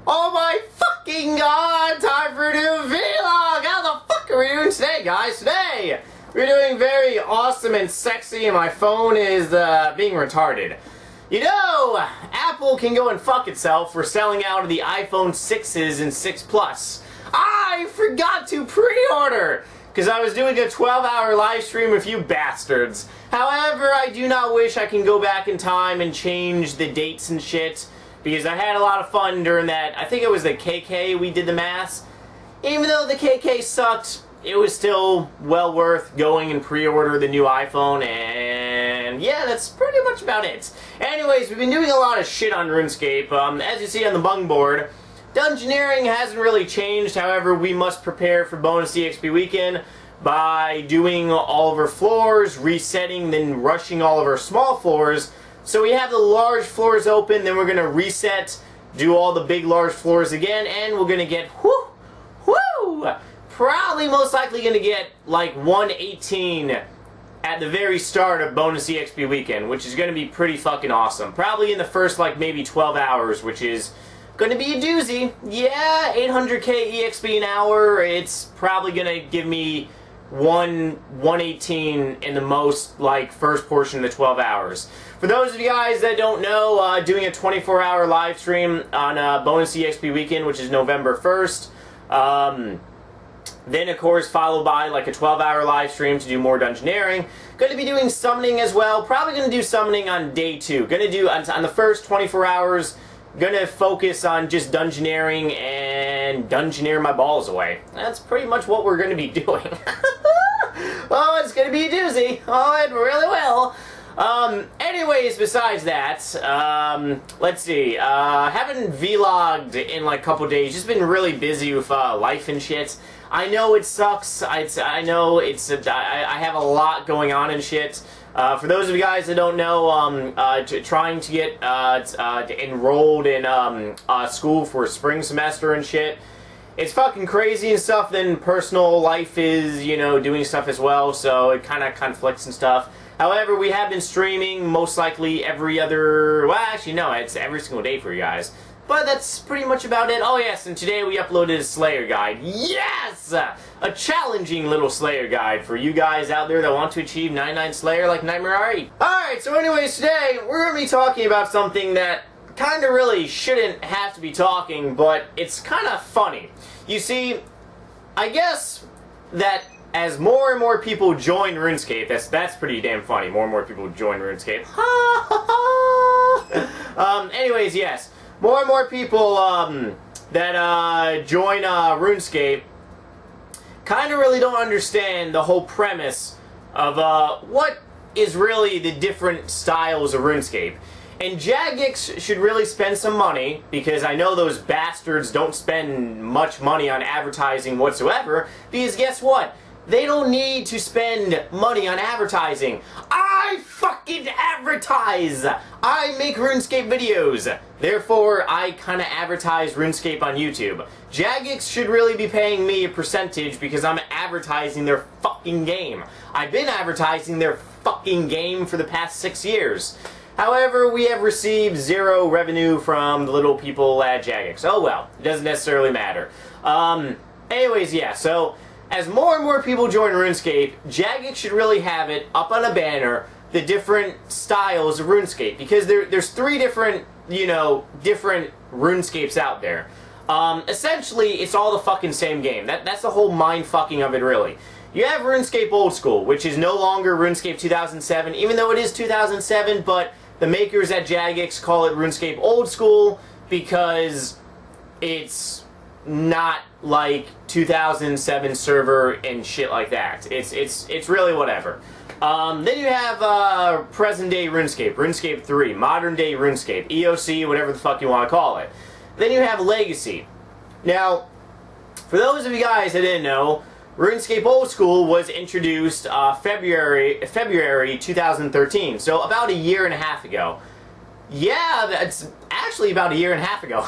Oh my fucking god! Time for a new vlog! How the fuck are we doing today, guys? Today, we're doing very awesome and sexy, and my phone is being retarded. You know, Apple can go and fuck itself for selling out of the iPhone 6s and 6 Plus. I forgot to pre-order! Because I was doing a 12-hour live stream with you bastards. However, I do not wish I can go back in time and change the dates and shit. Because I had a lot of fun during that, I think it was the KK we did the mass. Even though the KK sucked, it was still well worth going and pre-order the new iPhone, and yeah, that's pretty much about it. Anyways, we've been doing a lot of shit on RuneScape. As you see on the bung board, Dungeoneering hasn't really changed. However, we must prepare for bonus EXP weekend by doing all of our floors, resetting, then rushing all of our small floors. So we have the large floors open, then we're going to reset, do all the big large floors again, and we're going to get, probably most likely going to get like 118 at the very start of bonus EXP weekend, which is going to be pretty fucking awesome. Probably in the first like maybe 12 hours, which is going to be a doozy. Yeah, 800k EXP an hour, it's probably going to give me 118 in the most like first portion of the 12 hours. For those of you guys that don't know, doing a 24-hour live stream on bonus EXP weekend, which is November 1st. Then, of course, followed by like a 12-hour live stream to do more Dungeoneering. Going to be doing summoning as well. Probably going to do summoning on day 2. Going to do, on the first 24 hours, going to focus on just Dungeoneering and Dungeoneer my balls away. That's pretty much what we're going to be doing. Oh, it's going to be a doozy. Oh, it really will. Anyways, besides that, let's see, haven't vlogged in like a couple days, just been really busy with, life and shit. I know it sucks, I know it's, I have a lot going on and shit. For those of you guys that don't know, trying to get, enrolled in, school for spring semester and shit, it's fucking crazy and stuff. Then personal life is, you know, doing stuff as well, so it kind of conflicts and stuff. However, we have been streaming most likely every other, well actually no, it's every single day for you guys. But that's pretty much about it. Oh yes, and today we uploaded a Slayer guide. Yes! A challenging little Slayer guide for you guys out there that want to achieve 99 Slayer like NightmareRH. Alright, so anyways, today we're going to be talking about something that kind of really shouldn't have to be talking, but it's kind of funny. You see, I guess that as more and more people join RuneScape, that's pretty damn funny. More and more people join RuneScape. Anyways, yes, more and more people that join RuneScape kind of really don't understand the whole premise of what is really the different styles of RuneScape. And Jagex should really spend some money, because I know those bastards don't spend much money on advertising whatsoever, because guess what? They don't need to spend money on advertising. I fucking advertise! I make RuneScape videos. Therefore, I kind of advertise RuneScape on YouTube. Jagex should really be paying me a percentage because I'm advertising their fucking game. I've been advertising their fucking game for the past 6 years. However, we have received 0 revenue from the little people at Jagex. Oh well, it doesn't necessarily matter. Anyways, yeah, so as more and more people join RuneScape, Jagex should really have it up on a banner, the different styles of RuneScape, because there's 3 different, you know, different RuneScapes out there. Essentially, it's all the fucking same game. That's the whole mind-fucking of it, really. You have RuneScape OldSchool, which is no longer RuneScape 2007, even though it is 2007, but the makers at Jagex call it RuneScape OldSchool because it's not like 2007 server and shit like that. It's really whatever. Then you have present day RuneScape, RuneScape 3, modern day RuneScape, EOC, whatever the fuck you want to call it. Then you have Legacy. Now, for those of you guys that didn't know, RuneScape OldSchool was introduced February 2013, so about a year and a half ago. Yeah, that's actually about a year and a half ago.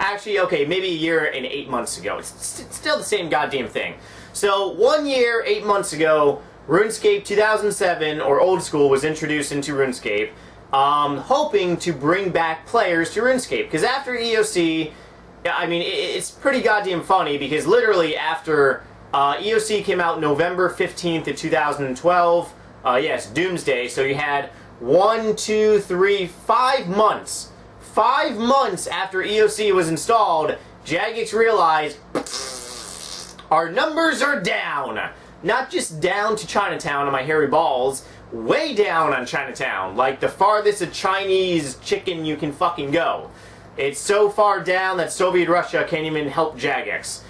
Actually, okay, maybe a year and 8 months ago. It's still the same goddamn thing. So, 1 year, 8 months ago, RuneScape 2007, or OldSchool, was introduced into RuneScape. hoping to bring back players to RuneScape. Because after EOC, I mean, it's pretty goddamn funny, because literally after EOC came out November 15th of 2012, yes, Doomsday, so you had 5 months. 5 months after EOC was installed, Jagex realized our numbers are down. Not just down to Chinatown on my hairy balls, way down on Chinatown, like the farthest a Chinese chicken you can fucking go. It's so far down that Soviet Russia can't even help Jagex.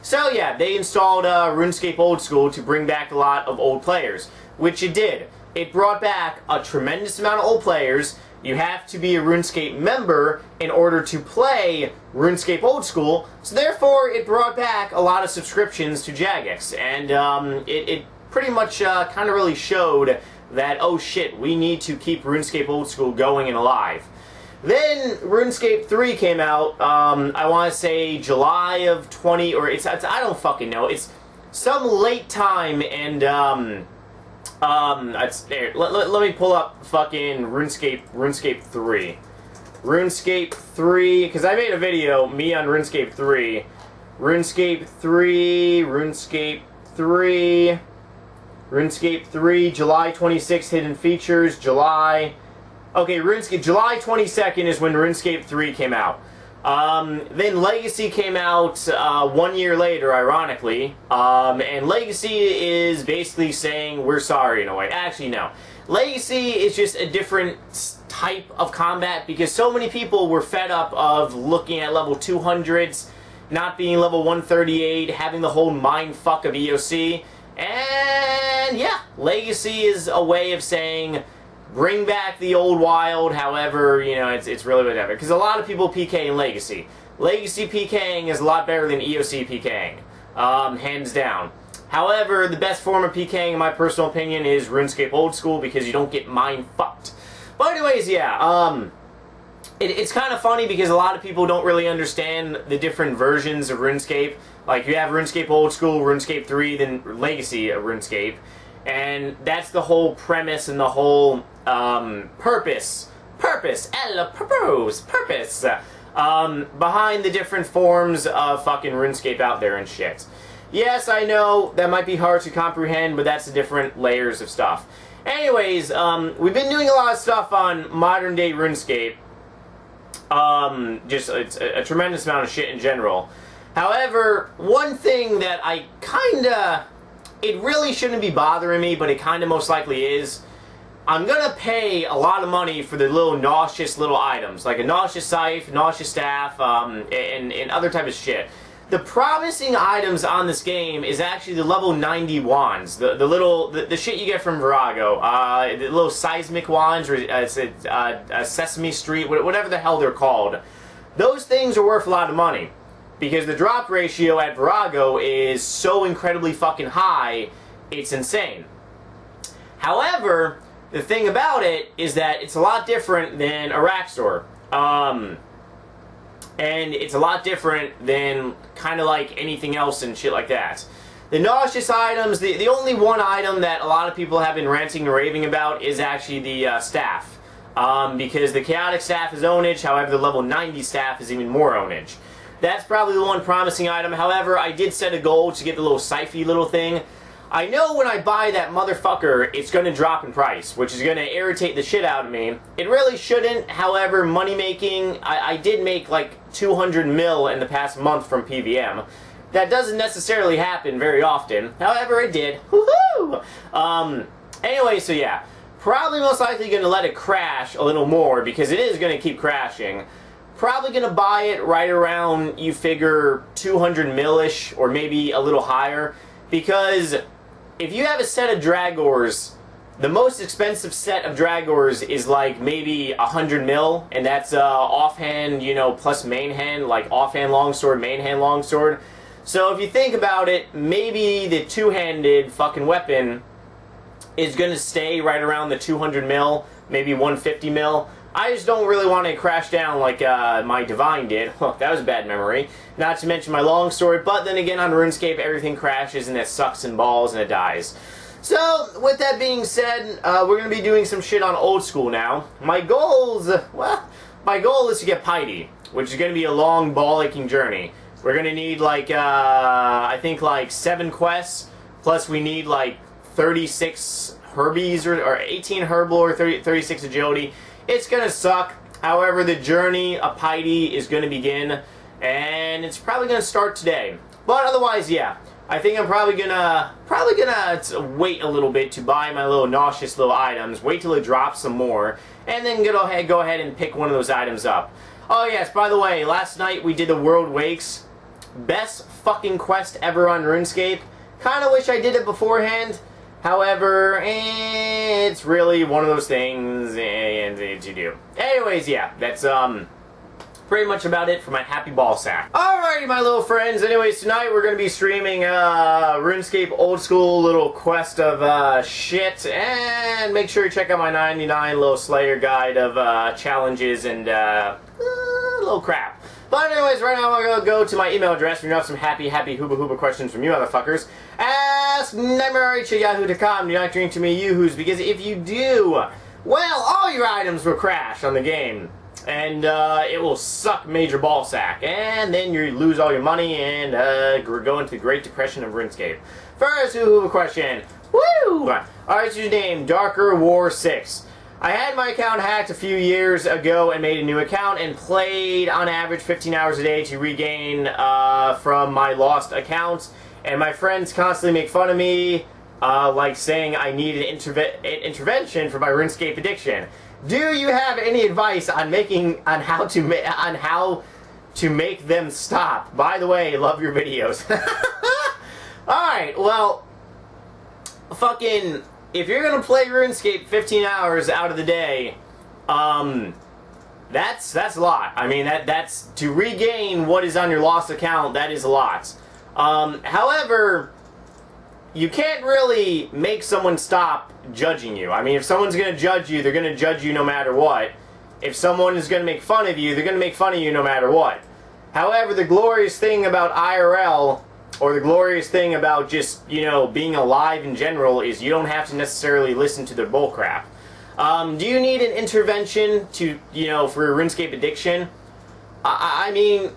So yeah, they installed RuneScape OldSchool to bring back a lot of old players, which it did. It brought back a tremendous amount of old players. You have to be a RuneScape member in order to play RuneScape OldSchool, so therefore it brought back a lot of subscriptions to Jagex, and it pretty much kind of really showed that, oh shit, we need to keep RuneScape OldSchool going and alive. Then RuneScape 3 came out, I want to say July of 20, or it's I don't fucking know, it's some late time, and let me pull up fucking RuneScape 3. RuneScape 3, because I made a video, me on RuneScape 3. RuneScape 3, July 26th, hidden features, July... Okay, July 22nd is when RuneScape 3 came out. Then Legacy came out 1 year later, ironically, and Legacy is basically saying we're sorry in a way. Actually, no. Legacy is just a different type of combat, because so many people were fed up of looking at level 200s, not being level 138, having the whole mindfuck of EOC, and yeah, Legacy is a way of saying bring back the old wild. However, you know, it's really whatever. Because a lot of people PK in Legacy. Legacy PKing is a lot better than EOC PKing. Hands down. However, the best form of PKing, in my personal opinion, is RuneScape OldSchool, because you don't get mind fucked. But anyways, yeah, it's kind of funny because a lot of people don't really understand the different versions of RuneScape. Like, you have RuneScape OldSchool, RuneScape 3, then Legacy of RuneScape. And that's the whole premise and the whole purpose behind the different forms of fucking RuneScape out there and shit. Yes, I know that might be hard to comprehend, but that's the different layers of stuff. Anyways, we've been doing a lot of stuff on modern day RuneScape. Just it's a tremendous amount of shit in general. However, one thing that I kinda... It really shouldn't be bothering me, but it kind of most likely is. I'm going to pay a lot of money for the little nauseous little items, like a nauseous scythe, nauseous staff, and other type of shit. The promising items on this game is actually the level 90 wands, the shit you get from Virago, the little seismic wands, or Sesame Street, whatever the hell they're called. Those things are worth a lot of money, because the drop ratio at Virago is so incredibly fucking high, it's insane. However, the thing about it is that it's a lot different than a rack store. And it's a lot different than kind of like anything else and shit like that. The nauseous items, the only one item that a lot of people have been ranting and raving about is actually the staff. Because the chaotic staff is ownage, however the level 90 staff is even more ownage. That's probably the one promising item. However, I did set a goal to get the little scythe little thing. I know when I buy that motherfucker, it's going to drop in price, which is going to irritate the shit out of me. It really shouldn't. However, money making, I did make like 200 mil in the past month from PVM. That doesn't necessarily happen very often. However, it did. Woohoo! Anyway, so yeah. Probably most likely going to let it crash a little more, because it is going to keep crashing. Probably going to buy it right around, you figure, 200 mil-ish, or maybe a little higher. Because if you have a set of Dragors, the most expensive set of Dragors is like maybe 100 mil, and that's offhand, you know, plus main hand, like offhand longsword, main hand longsword. So if you think about it, maybe the two-handed fucking weapon is going to stay right around the 200 mil, maybe 150 mil. I just don't really want to crash down like my Divine did. That was a bad memory. Not to mention my longsword, but then again on RuneScape everything crashes and it sucks and balls and it dies. So, with that being said, we're going to be doing some shit on Old School now. My goal is to get Piety, which is going to be a long, ball-aching journey. We're going to need, like, I think, like, 7 quests, plus we need, like, 36 Herbies, or 18 Herbal, or 36 Agility. It's going to suck. However, the journey of Piety is going to begin, and it's probably going to start today. But otherwise, yeah. I think I'm probably gonna wait a little bit to buy my little nauseous little items, wait till it drops some more, and then go ahead and pick one of those items up. Oh yes, by the way, last night we did the World Wakes. Best fucking quest ever on RuneScape. Kinda wish I did it beforehand. However, it's really one of those things to do. Anyways, yeah, that's pretty much about it for my happy ball sack. Alrighty, my little friends. Anyways, tonight we're going to be streaming RuneScape Old School little quest of shit. And make sure you check out my 99 little Slayer guide of challenges and little crap. But anyways, right now I'm going to go to my email address. We're going to have some happy hooba questions from you motherfuckers. Ask NightmareRH at yahoo.com. Do not drink too many yoo-hoos, because if you do, well, all your items will crash on the game. And it will suck major ball sack, and then you lose all your money and go into the Great Depression of RuneScape. First, who have a question? Woo! Alright, your name, Darker War 6. I had my account hacked a few years ago and made a new account and played on average 15 hours a day to regain from my lost accounts. And my friends constantly make fun of me, like saying I need an intervention for my RuneScape addiction. Do you have any advice on how to make them stop? By the way, love your videos. Alright, well, fucking, if you're gonna play RuneScape 15 hours out of the day, that's a lot. I mean, that's to regain what is on your lost account, that is a lot. However, you can't really make someone stop judging you. I mean, if someone's going to judge you, they're going to judge you no matter what. If someone is going to make fun of you, they're going to make fun of you no matter what. However, the glorious thing about IRL, or the glorious thing about just, you know, being alive in general, is you don't have to necessarily listen to their bullcrap. Do you need an intervention to, you know, for your RuneScape addiction? I mean,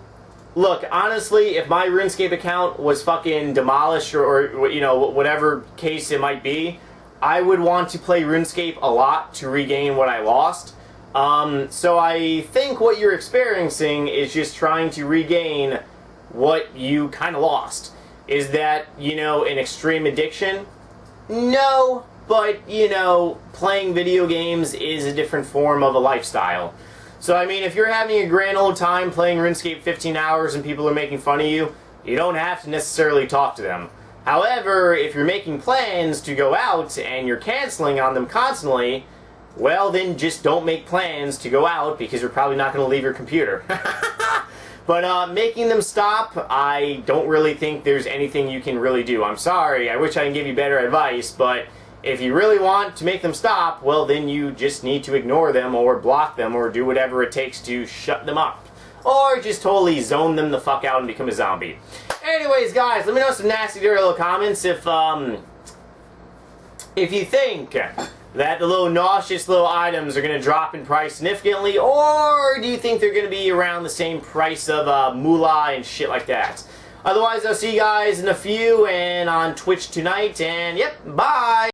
look, honestly, if my RuneScape account was fucking demolished or, you know, whatever case it might be, I would want to play RuneScape a lot to regain what I lost. So I think what you're experiencing is just trying to regain what you kind of lost. Is that, you know, an extreme addiction? No, but, you know, playing video games is a different form of a lifestyle. So, I mean, if you're having a grand old time playing RuneScape 15 hours and people are making fun of you, you don't have to necessarily talk to them. However, if you're making plans to go out and you're canceling on them constantly, well, then just don't make plans to go out because you're probably not going to leave your computer. But making them stop, I don't really think there's anything you can really do. I'm sorry, I wish I could give you better advice, but if you really want to make them stop, well, then you just need to ignore them or block them or do whatever it takes to shut them up. Or just totally zone them the fuck out and become a zombie. Anyways, guys, let me know some nasty, dirty little comments if you think that the little nauseous little items are going to drop in price significantly, or do you think they're going to be around the same price of moolah and shit like that? Otherwise, I'll see you guys in a few and on Twitch tonight, and yep, bye!